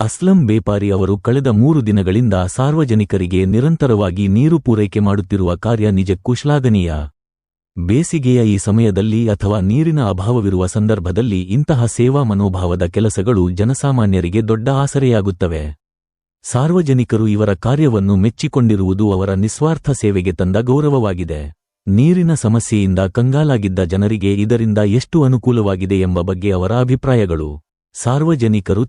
ಅಸ್ಲಂ ಬೇಪಾರಿ ಅವರು ಕಳೆದ 3 ದಿನಗಳಿಂದ ಸಾರ್ವಜನಿಕರಿಗೆ ನಿರಂತರವಾಗಿ ನೀರು ಪೂರೈಕೆ ಮಾಡುತ್ತಿರುವ ಕಾರ್ಯ ನಿಜಕ್ಕೂ ಶ್ಲಾಘನೀಯ. ಬೇಸಿಗೆಯ ಈ ಸಮಯದಲ್ಲಿ ಅಥವಾ ನೀರಿನ ಅಭಾವವಿರುವ ಸಂದರ್ಭದಲ್ಲಿ ಇಂತಹ ಸೇವಾ ಮನೋಭಾವದ ಕೆಲಸಗಳು ಜನಸಾಮಾನ್ಯರಿಗೆ ದೊಡ್ಡ ಆಸರೆಯಾಗುತ್ತವೆ. ಸಾರ್ವಜನಿಕರು ಇವರ ಕಾರ್ಯವನ್ನು ಮೆಚ್ಚಿಕೊಂಡಿರುವುದು ಅವರ ನಿಸ್ವಾರ್ಥ ಸೇವೆಗೆ ತಂದ ಗೌರವವಾಗಿದೆ. ನೀರಿನ ಸಮಸ್ಯೆಯಿಂದ ಕಂಗಾಲಾಗಿದ್ದ ಜನರಿಗೆ ಇದರಿಂದ ಎಷ್ಟು ಅನುಕೂಲವಾಗಿದೆ ಎಂಬ ಬಗ್ಗೆ ಅವರ ಅಭಿಪ್ರಾಯಗಳು. ಸಾರ್ವಜನಿಕರು